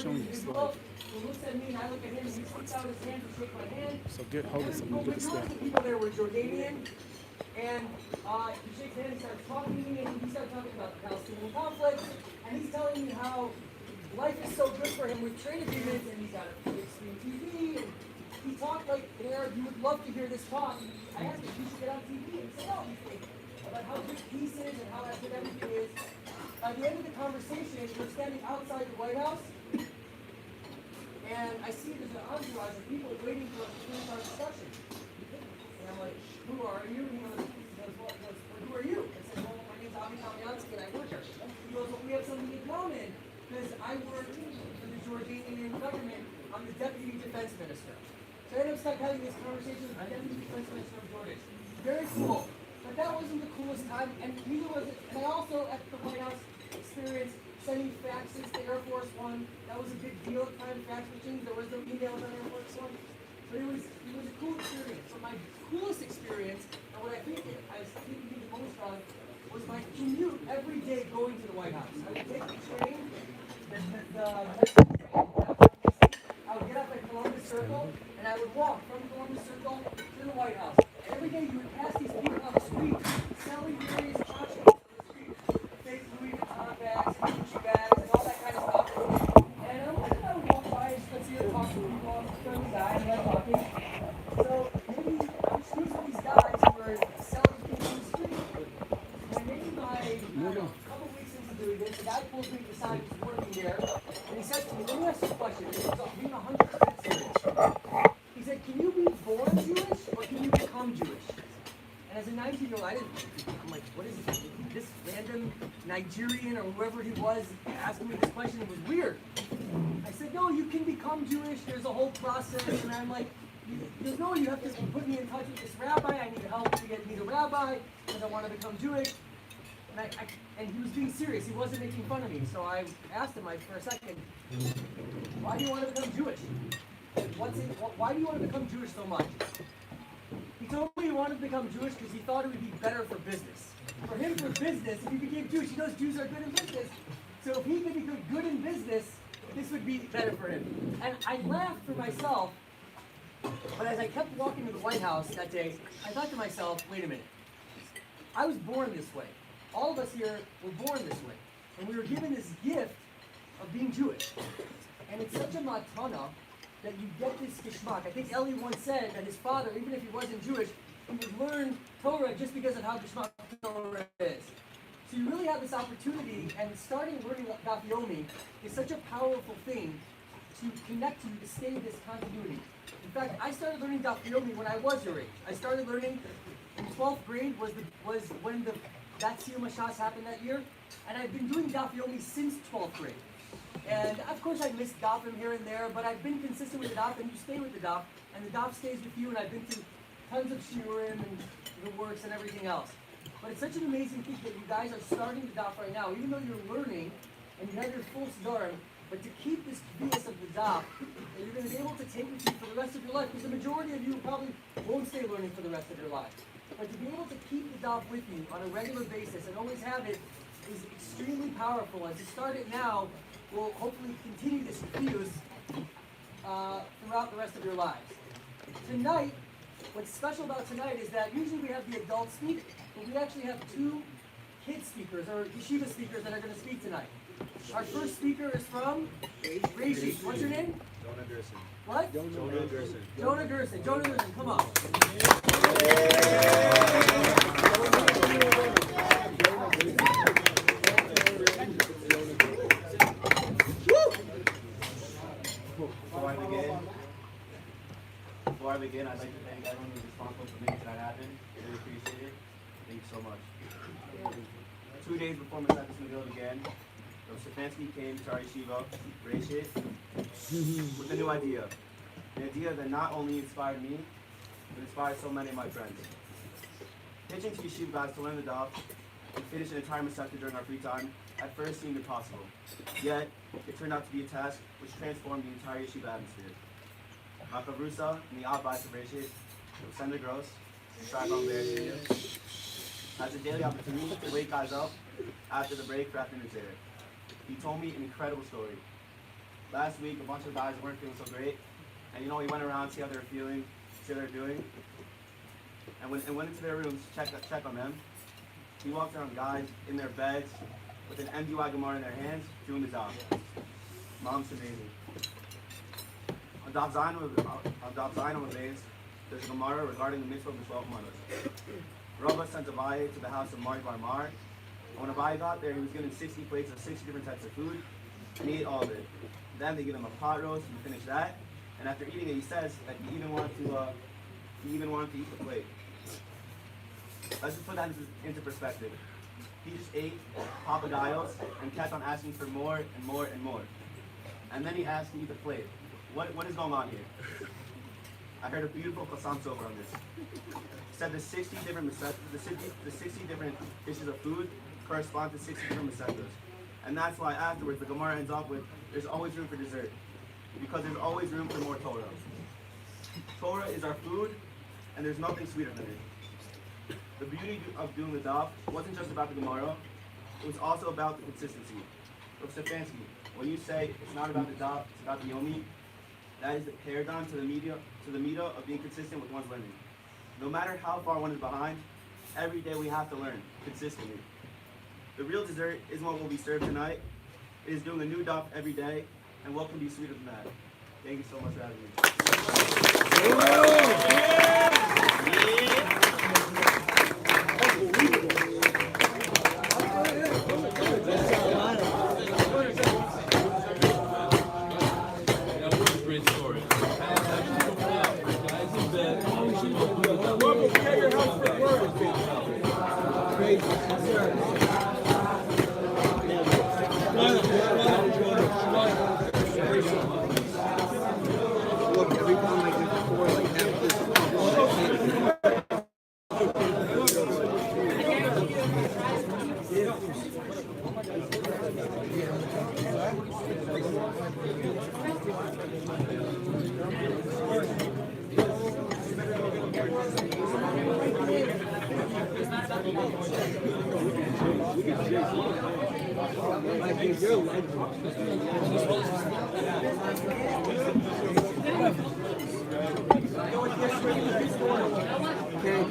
showing you slowly. So get hold of something, get a step. The people there were Jordanian, and he shakes hands and starts talking to me, and he starts talking about the Palestinian conflict, and he's telling me how life is so good for him with trade agreements, and he's got a big screen TV, and he talked like an Arab. You would love to hear this talk. I asked him if he should get on TV, and he said, no, about how good peace is and how good everything is. By the end of the conversation, we're standing outside the White House, and I see there's an entourage of people waiting for us to finish our discussion. And I'm like, who are you? And he goes, who are you? I said, well, my name's Avi Kamiansky, and I work here. He goes, well, we have something in common, because I work for the Jordanian government. I'm the Deputy Defense Minister. So I ended up start having this conversation with the Deputy Defense Minister of Jordan. Very cool. But that wasn't the coolest time, and neither was it. And I also, at the White House, experienced sending faxes to Air Force One. That was a big deal at the time, fax machines. There was no emails on Air Force One. But it was a cool experience. But my coolest experience, and what I think I was thinking the most on, was my commute every day going to the White House. I would take the train, I would get up at Columbus Circle, and I would walk from Columbus Circle to the White House. And every day you would pass these people on the street selling various tchotchkes on the street. Fake Louis Vuitton bags and Gucci bags and all that kind of stuff. And I would walk by and just here talk to people. I'm a friendly guy and I'm talking. So maybe I was using these guys who were selling things on the street. And maybe a couple weeks into doing this, the guy pulls me aside who's working there, and he says to me, let me ask you a question. Being 100% serious. He said, can you be born Jewish or can you become Jewish? And as a 19-year-old, I'm like, what is this random Nigerian or whoever he was asking me this question? It was weird. I said, no, you can become Jewish. There's a whole process. And I'm like, there's no, you have to put me in touch with this rabbi. I need help to get me the rabbi because I want to become Jewish. And he was being serious. He wasn't making fun of me. So I asked him for a second, why do you want to become Jewish? Why do you want to become Jewish so much? He told me he wanted to become Jewish because he thought it would be better for business. For him, for business, if he became Jewish, he knows Jews are good in business. So if he could be good in business, this would be better for him. And I laughed for myself, but as I kept walking to the White House that day, I thought to myself, wait a minute. I was born this way. All of us here were born this way. And we were given this gift of being Jewish. And it's such a matana that you get this geschmack. I think Eli once said that his father, even if he wasn't Jewish, he would learn Torah just because of how geschmack Torah is. So you really have this opportunity, and starting learning Daf Yomi is such a powerful thing to connect you, to stay this continuity. In fact, I started learning Daf Yomi when I was your age. I started learning in 12th grade was when that Siyum Megillah happened that year, and I've been doing Daf Yomi since 12th grade. And of course I missed dafim here and there, but I've been consistent with the daf, and you stay with the daf, and the daf stays with you, and I've been through tons of shiurim and the works and everything else. But it's such an amazing thing that you guys are starting the daf right now, even though you're learning, and you have your full siddharim, but to keep this kvias of the daf, that you're going to be able to take with you for the rest of your life, because the majority of you probably won't stay learning for the rest of your life. But to be able to keep the daf with you on a regular basis and always have it is extremely powerful. And to start it now will hopefully continue this infuse throughout the rest of your lives. Tonight, what's special about tonight is that usually we have the adults speak, but we actually have two kid speakers or yeshiva speakers that are going to speak tonight. Our first speaker is from Reishi. What's your name? Jonah Gerson. What? Jonah Gerson. Jonah Gerson. Jonah Gerson, come on. Before I begin, I'd like to thank everyone who's responsible for making that happen. I really appreciate it. Thank you so much. 2 days before MDY Siyum Megillah began, Stefansky came to our yeshiva, Reshit, with a new idea. An idea that not only inspired me, but inspired so many of my friends. Pitching to yeshiva guys to learn the daf and finish an entire masechta during our free time at first seemed impossible. Yet, it turned out to be a task which transformed the entire yeshiva atmosphere. My chavrusa and the advice of Reshit, Sender Gross, and Shai Bear has a daily opportunity to wake guys up after the break for afternoon Seder. He told me an incredible story. last week a bunch of guys weren't feeling so great. And he went around, see how they're feeling, see how they're doing. And went into their rooms to check on them. He walked around guys in their beds with an MDY Gemara in their hands, doing the daf. Mom's amazing. On Daf Zayin of days, there's a Gemara regarding the mitzvah of the 12 manos. Rabba sent Abaye to the house of Moed and when Abaye got there, he was given 60 plates of 60 different types of food, and he ate all of it. Then they give him a pot roast, and he finished that. And after eating it, he says that he even wanted to eat the plate. Let's just put that into perspective. He just ate papagallos and kept on asking for more and more and more. And then he asked to eat the plate. What is going on here? I heard a beautiful Katan over on this. It said the 60 different dishes of food correspond to 60 different masechtas. And that's why afterwards the Gemara ends up with, there's always room for dessert. Because there's always room for more Torah. Torah is our food, and there's nothing sweeter than it. The beauty of doing the daf wasn't just about the Gemara, it was also about the consistency. Of Stefansky, when you say it's not about the daf, it's about the Yomi, that is the paradigm to the media of being consistent with one's learning. No matter how far one is behind, every day we have to learn consistently. The real dessert isn't what will be served tonight. It is doing a new daf every day, and what can be sweeter than that? Thank you so much for having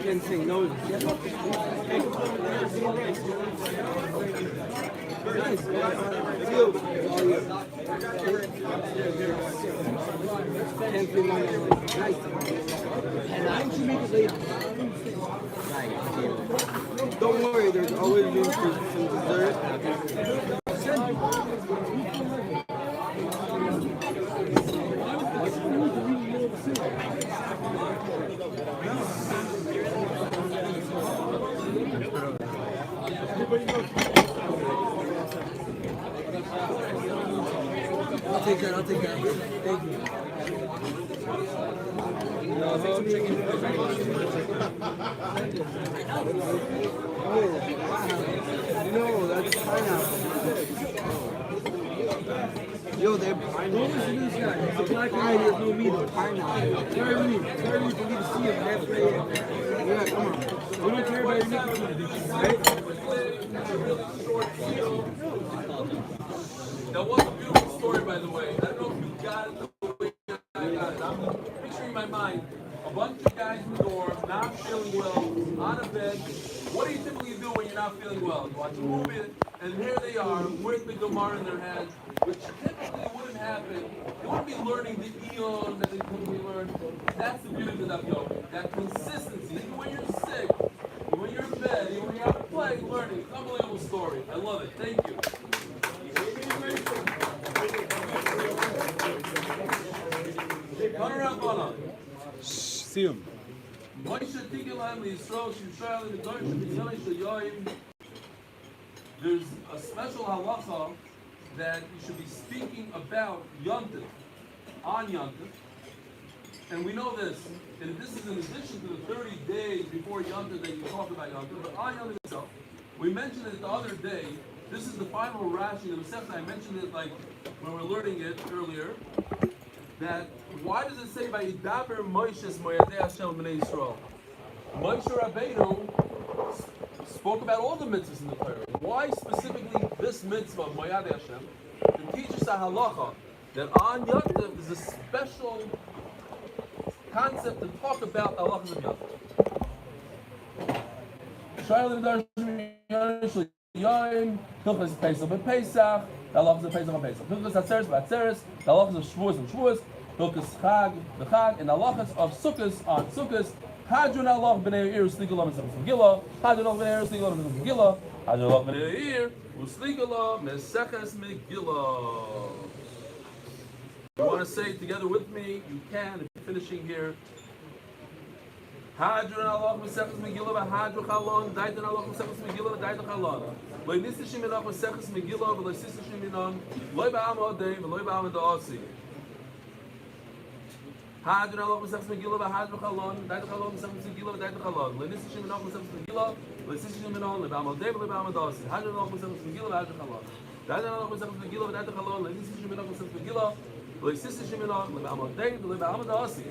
Can't say no. Don't worry, there's always room for some dessert. I'll take that. Thank you. No, that's pineapple. Yo, they're pineapple. A black guy, there's no meat. Pineapple. Very rude for me to see him. That's right. Yeah, come on. We don't care about your nicotine, right? That was a beautiful story, by the way. I don't know if you got it the way I got it. I'm picturing in my mind a bunch of guys in the dorm, not feeling well, on a bed. What do you typically do when you're not feeling well? You watch a movie, and here they are with the Gemara in their hands, which typically wouldn't happen. They wouldn't be learning the eons that they typically learn. That's the beauty of the Daf Yomi. That consistency, even when you're sick, even when you're in bed, even when you're out of play, learning. It's an unbelievable story. I love it. Thank you. Run around, run on. Siyum. There's a special halacha that you should be speaking about Yontif, on Yontif. And we know this, and this is in addition to the 30 days before Yontif that you talked about Yontif, but on Yontif itself. We mentioned it the other day. This is the final Rashi, the Masechta. I mentioned it like when we were learning it earlier. That why does it say by Yidaber Moshe's Moyadei Hashem B'nai Yisrael? Moshe Rabbeinu spoke about all the mitzvahs in the Torah. Why specifically this mitzvah, Moyadei Hashem, to teach us a halacha that on Yontif is a special concept to talk about halachas of Yontif. Shayla Darshim Yoim, Hilchas Pesach b'Pesach, the halachas of Pesach on Pesach. Hilchas Atzeres b'Atzeres, the halachas of Shavuos and Shavuos. Hilchas Chag b'Chag, and the halachas of Sukkos on Sukkos. Hadron halach b'nei Eir Usligal Mesechus Megillah. Hadron halach b'nei Eir Usligal Mesechus Megillah. Hadron halach b'nei Eir Usligal Mesechus Megillah. You want to say it together with me? You can. If you're finishing here. Hadron halach Mesechus Megillah v'Hadron Chalon. Daitan halach Mesechus Megillah v'Daitan Chalon. Loy nisishim minach Mesechus Megillah v'loy sisishim minon. Loy ba'am ha'odei v'loy ba'am ha'da'asi. Hadron halach Mesechus Megillah v'Hadron Chalon. Daitan Chalon Mesechus Megillah v'Daitan Chalon. Loy nisishim minach Mesechus Megillah v'loy sisishim minon. Loy ba'am ha'odei v'loy ba'am ha'da'asi. Hadron halach Mesechus Megillah v'Hadron Chalon. Daitan halach Mesechus Megillah v'Daitan Chalon. Loy nisishim minach Mesechus Megillah v'loy sisishim minon. Loy ba'am ha'odei v'loy ba'am ha'da'asi.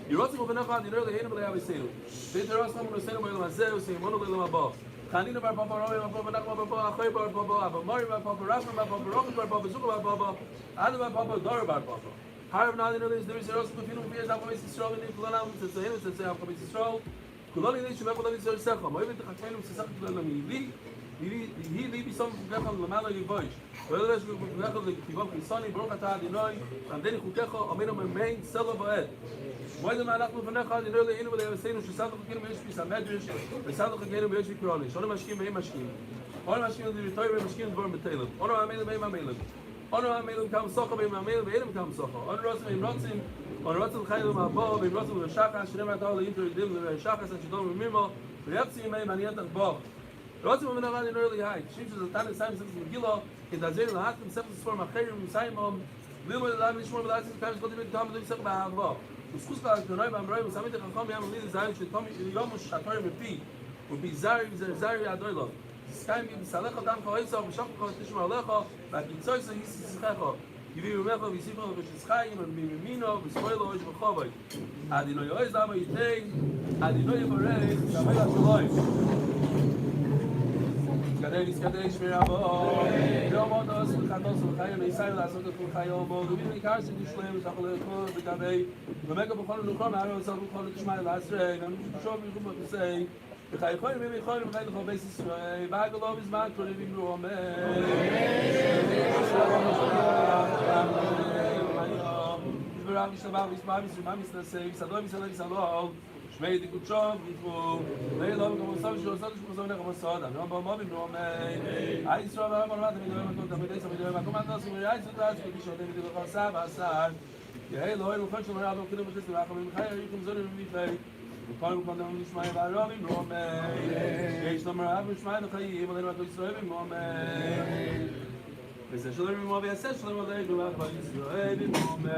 You're also moving up on the early hand of the Avisayu. Peter Ross, I'm going to say to my Mazeo, saying, one of the Lamabo. Kanina bar Papa, Roy, Papa, Nakma, Papa, Achoy bar Papa, Abamari bar Papa, Rafa bar Papa, Rokas bar Papa, Zuka bar Papa, Adam bar Papa, Dora bar Papa. However, now the early there is also Kufinu, Piers, Alphabet Israel, and Kulanam, to say him, to say Alphabet Israel. Kulani Nation, Alphabet Israel, Secha, Moed, the Hakmanum, Sesach, Kulanam, he be some Gakam, Lamala, Voice. Well, let's go to the Kivok, Sonny, Brokata, Dinoy, and then Kukecho, Amino, Main, Sella Boed. Why the man after Vanaka, the early anyway, they were saying, she said, the Mishpi, some medrash, the South of Kagame, Mishpi Kurani, Shona Mashkim, May Mashkim. Honor Mashkim, the retired Mashkim, Born Matalim. Honor Amelim, May Mamelim. Honor Amelim, come Socha, May Mamelim, May come Socha. Honor Rosim, May Rosim, Honor Rosim, Khaylam, Abba, May Rosim, the Shaka, Shinema, all the Inter-Dim, the Shaka, and Shadom, Mimo, the Yapsi, May Maniat, and Bob. Rosim, Manavan in early height. She was a Tana Simon, Megillah, in the Zel, Hakim, Septus for Macherim, Simon, Limo, the Lam, Mishmor, the Latin, Paris, got to be Tom, the Second Bahava. וסחוס כנוי באמרוי וסמית החכם ים וליד זהיר שתום יום שתוי מפי וביזרי זרי הדוילו סקיים בסלך אותם חויסו ושוק תשמע עליך והקיצוי סו יסיסכך יביא ומך ויסיפו ושסחיים וממינו וספוילו איש בחובי עדינו יועז למה ייתן עדינו יברך סמל השלוי קדש מרבו יום עודוס וחדוס וחיים ישראל לעשות את כל חיום בו ובידי קרסי תשלם ושחול לכל בגבי ומקה בכל נוכל מהרו וסל בכל תשמע אל העשרי ונשוב מלכום בכסי וחי יכולים ויכולים וחי לכל בייס ישראל והגלו בזמן קוראים אמרו אמן ברח משלבה וסמא מסרמה מסנסי וסדוי מסלוי וסלול שמי דיקוצ'ום גיטבו ואילו וכמוסו ושעוסות ושמוסו ונך ומוסוד אמיון באומובים נאומי הישראל והרם עולמת המדורים מקום תמידי סמדורים מקום התוסים וריאי סוטרץ כפי שעודם מדיוק חרסה ועשר יהי לא אלו חוד שלמרי עבור כלים וחסים ואחרים חי הריחום זונים ומתלי וכל מקום דמם נשמעי והרבים נאומי יש לומר אב ושמעי וחיים עלינו עתו ישראל נאומי וזה שלום ממוע ויעשה שלום עלינו ועתו ישראל נאומי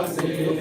See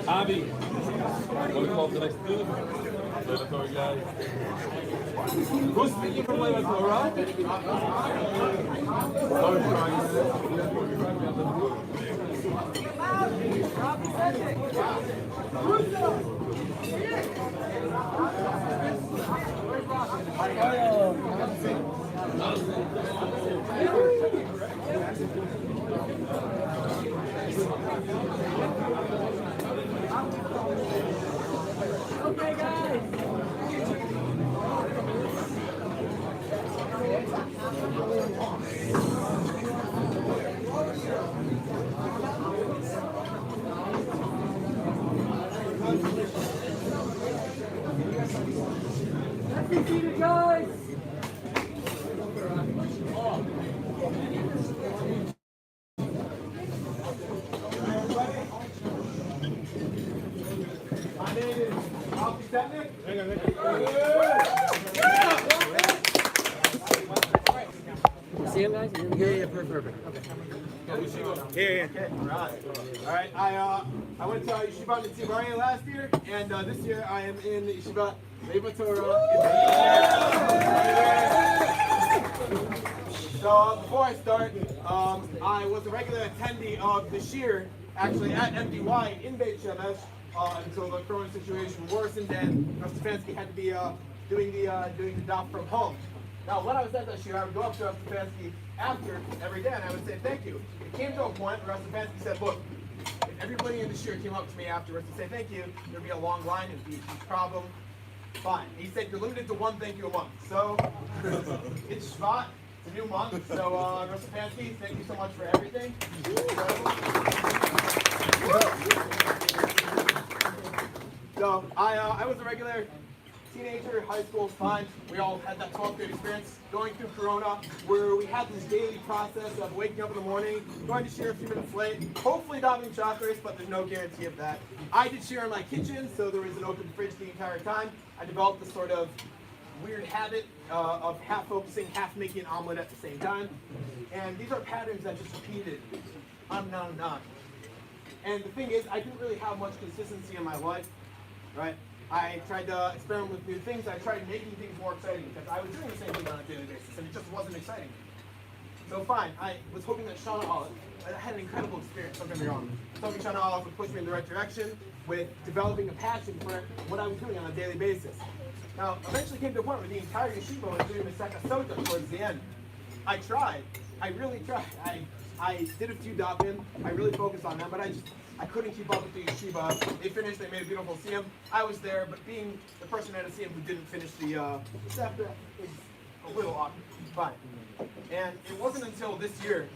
Avi, want to call the next dude? Mandatory guy. Who's speaking from the Torah? Okay, guys. Let's be seated, guys. See you guys? Yeah, perfect. All right. I went to Yeshiva Mitzvah last year, and this year I am in Yeshiva Torah. So before I start, I was a regular attendee of the Shir, actually at MDY in Beit Shemesh. until the Corona situation worsened and Stefansky had to be doing the daf from home. Now, when I was at that year, I would go up to Stefansky after every day and I would say thank you. It came to a point where Stefansky said, look, if everybody in the year came up to me afterwards to say thank you, there'd be a long line, it'd be a huge problem. Fine. He said you're limited to one thank you a month. So it's Shvat, it's a new month. So Stefansky, thank you so much for everything. So I was a regular teenager, high school, fine. We all had that 12th grade experience going through Corona, where we had this daily process of waking up in the morning, going to share a few minutes late, hopefully davening chakras, but there's no guarantee of that. I did share in my kitchen, so there was an open fridge the entire time. I developed this sort of weird habit of half focusing, half making an omelet at the same time. And these are patterns that just repeated on and on and on. And the thing is, I didn't really have much consistency in my life, right? I tried to experiment with new things. I tried making things more exciting because I was doing the same thing on a daily basis and it just wasn't exciting. So fine, I was hoping that Shana Olive, I had an incredible experience, don't get me wrong. I was hoping Shana Olive would push me in the right direction with developing a passion for what I was doing on a daily basis. Now, eventually came to a point where the entire yeshiva was doing the Seka Sota towards the end. I tried. I really tried. I did a few dafim. I really focused on them, but I couldn't keep up with the yeshiva. They finished, they made a beautiful siyum. I was there, but being the person at a siyum who didn't finish the scepter was a little awkward. Fine. And it wasn't until this year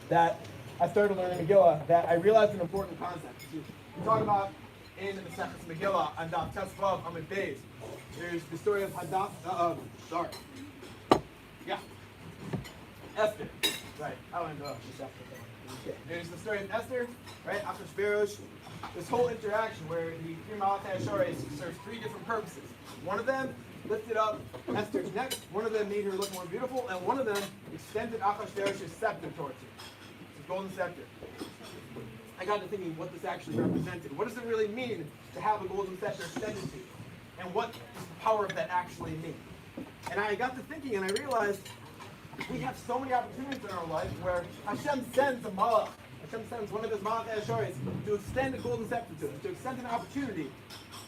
that I started learning Megillah that I realized an important concept. We talk about in the Stefansky Megillah on Daf Tesvav Amid Beis. There's the story of Esther. Right. I don't know. Okay. There's the story of Esther, right? Achashverosh. This whole interaction where the three Malachei Ashores serves three different purposes. One of them lifted up Esther's neck. One of them made her look more beautiful, and one of them extended Achashverosh's scepter towards her. It's a golden scepter. I got to thinking what this actually represented. What does it really mean to have a golden scepter extended to you? And what does the power of that actually mean? And I got to thinking and I realized we have so many opportunities in our life where Hashem sends a malach, Hashem sends one of his Malachei Ashores to extend a golden scepter to us, to extend an opportunity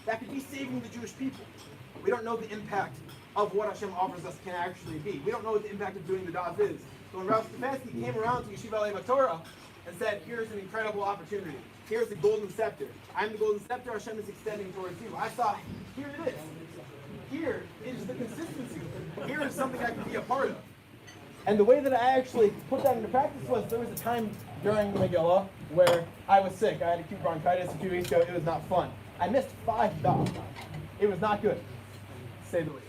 that could be saving the Jewish people. We don't know the impact of what Hashem offers us can actually be. We don't know what the impact of doing the daf is. So when Rav Stefansky came around to MDY Torah and said, here's an incredible opportunity. Here's the golden scepter. I'm the golden scepter Hashem is extending towards you. I thought, here it is. Here is the consistency. Here is something I can be a part of. And the way that I actually put that into practice was there was a time during Megillah where I was sick. I had acute bronchitis a few weeks ago. It was not fun. I missed 5 daf. It was not good, to say the least.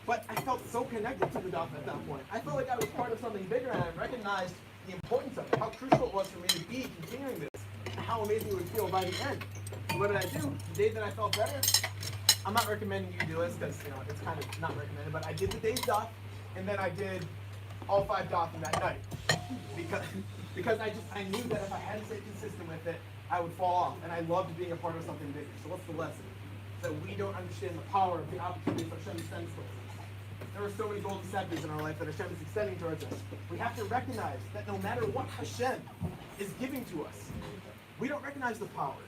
But I felt so connected to the daf at that point. I felt like I was part of something bigger and I recognized the importance of it, how crucial it was for me to be continuing this, and how amazing it would feel by the end. So what did I do? The day that I felt better, I'm not recommending you do this because it's kind of not recommended, but I did the day's daf, and then I did all 5 daf in that night. Because I knew that if I hadn't stayed consistent with it, I would fall off, and I loved being a part of something bigger. So what's the lesson? That we don't understand the power of the opportunities that Hashem sends to us. There are so many golden scepters in our life that Hashem is extending towards us. We have to recognize that no matter what Hashem is giving to us, we don't recognize the power.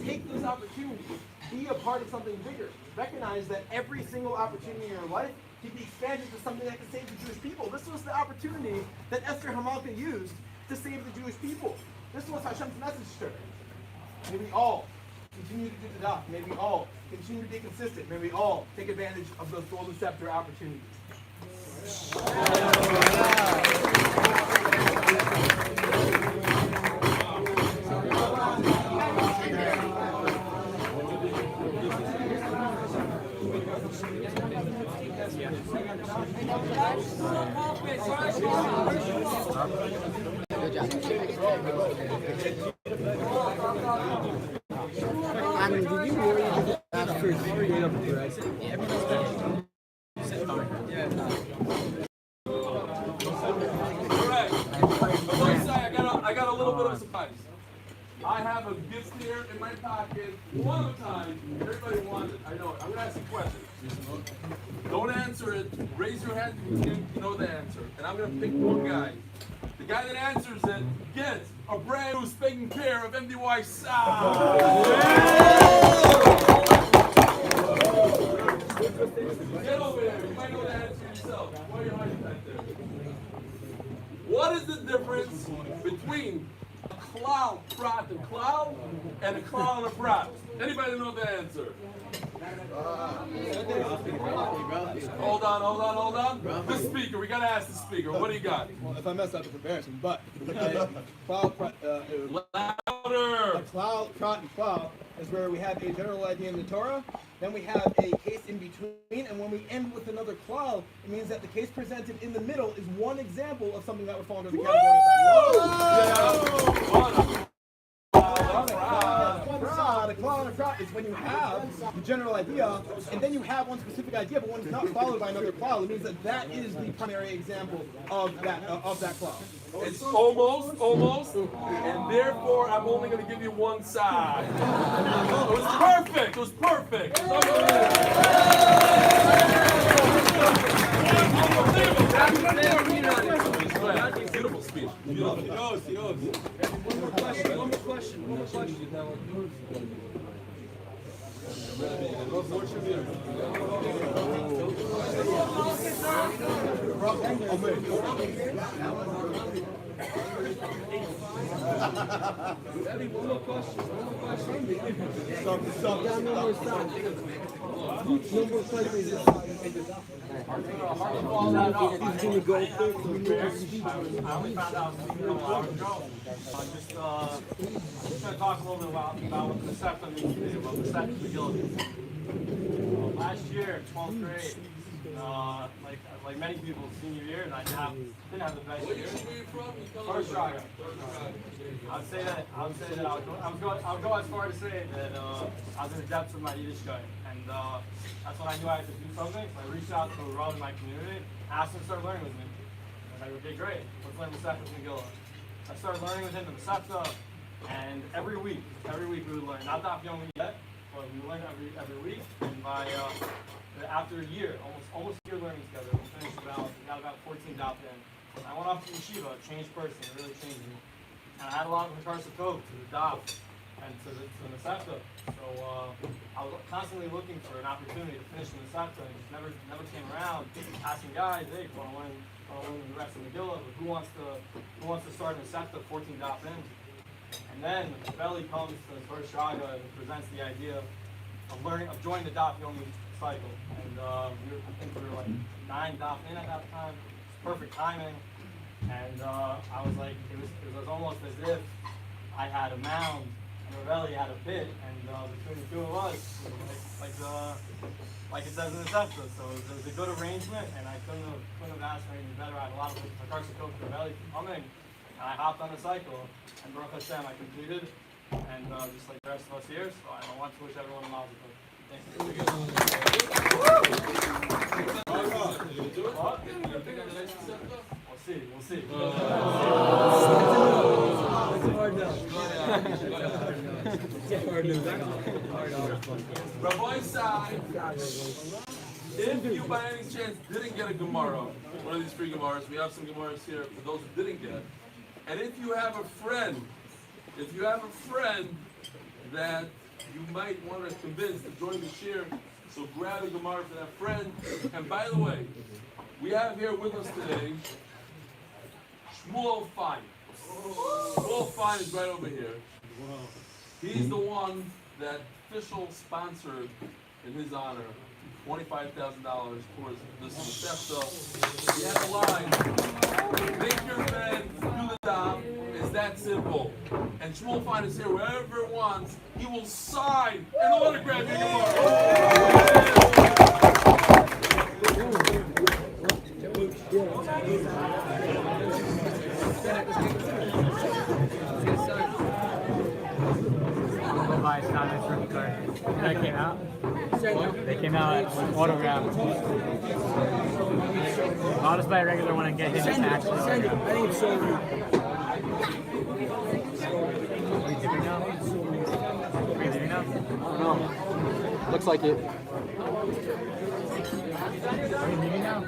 Take those opportunities. Be a part of something bigger. Recognize that every single opportunity in your life can be expanded to something that can save the Jewish people. This was the opportunity that Esther Hamalka used to save the Jewish people. This was Hashem's message to her. May we all continue to do the daf. May we all continue to be consistent. May we all take advantage of those golden scepter opportunities. Did you really ask for straight up bread? Correct. I got a little bit of a surprise. I have a gift here in my pocket. One of a time. Everybody wants it. I know it. I'm going to ask you questions. Don't answer it. Raise your hand if you know the answer. And I'm going to pick one guy. The guy that answers it gets a brand new spanking pair of MDY Siyum. Get over there. You might know the answer yourself. Why are you hiding back there? What is the difference between a klal, prat, and klal, and a klal and a prat? Anybody know the answer? Hold on. The speaker, we gotta ask the speaker. What do you got? Well, if I mess up, it's embarrassing. But cloud, Louder. cloud, prat, and cloud is where we have a general idea in the Torah. Then we have a case in between, and when we end with another cloud, it means that the case presented in the middle is one example of something that would fall under the category of a cloud and a prat is when you have the general idea, and then you have one specific idea, but one is not followed by another cloud. It means that that is the primary example of that cloud. It's almost, and therefore I'm only going to give you one side. It was perfect. Beautiful speech. Beautiful. One more question. I only found out a while ago. Just going to talk a little bit about what the Stefansky means today, about the Stefansky Megillah. Last year, 12th grade, like many people, senior year, and I didn't have the best year. First Shaga. I would say that I would go as far to say that I was in the depths of my Yiddishkeit, and that's when I knew I had to do something. So I reached out to a Rav in my community, asked him to start learning with me. And I said, okay, great, let's learn the Stefansky Megillah. I started learning with him the Masechta, and every week we would learn. Not Daf Yomi yet, but we would learn every week. And by after a year, almost a year learning together, we got about 14 Daf in. I went off to yeshiva, a changed person. It really changed me. And I had a lot of Hakar Sakot to the Daf and to the Masechta. So I was constantly looking for an opportunity to finish the Masechta, and it just never came around. Asking guys, hey, want to learn the rest of Megillah, but who wants to start in Masechta 14 Daf in? And then Belly comes to the first Shaga and presents the idea of joining the Daf Yomi cycle. And I think we were like 9 Daf in at that time. Perfect timing. And I was like, it was almost as if I had a mound and Ravelli had a pit, and between the two of us, like it says in the Sefta. So it was a good arrangement, and I couldn't have asked for anything better. I had a lot of Hakar Sakot for Ravelli coming, and I hopped on the cycle, and Baruch Hashem, I completed, and just like the rest of us here. So I want to wish everyone a mazel tov. Thank you. We'll see. Rabbi Sai, if you by any chance didn't get a Gemara, one of these free Gemaras, we have some Gemaras here for those who didn't get, and if you have a friend that you might want to convince to join the shir, so grab a Gemara for that friend. And by the way, we have here with us today Shmuel Fine. Shmuel Fine is right over here. He's the one that official sponsored, in his honor, $25,000 towards this Masechta. He has a line. Make your bed, do the job. It's that simple. And Shmuel Fine is here wherever it wants. He will sign and autograph your Gemara. Buy Simon's rookie card. That came out. They came out with autograph. I'll just buy a regular one and get his attached. I think it's so rude. No. No. Looks like it. Are you leaving now?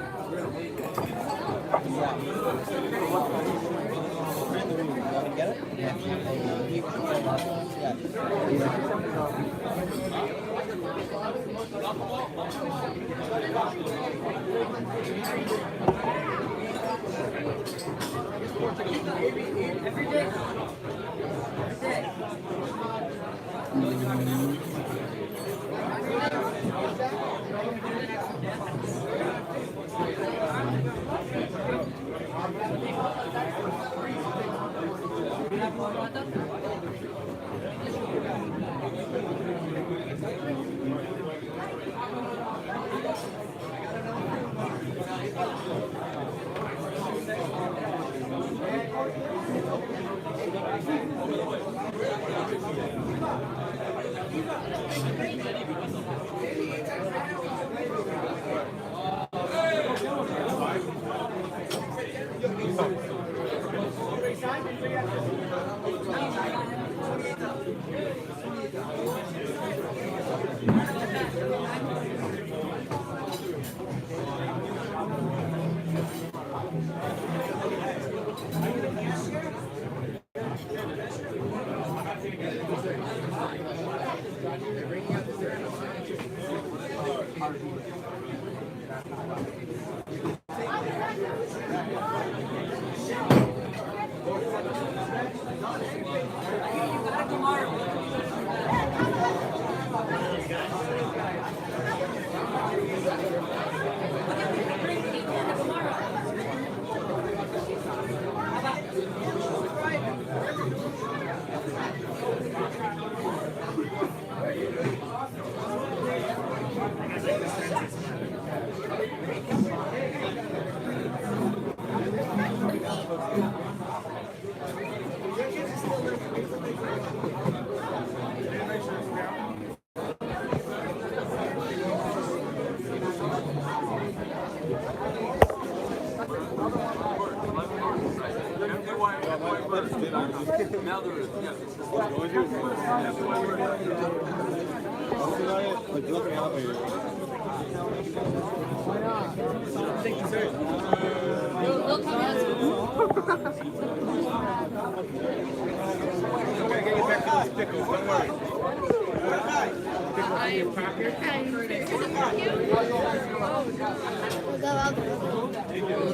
Now there is, yes.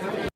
Hi.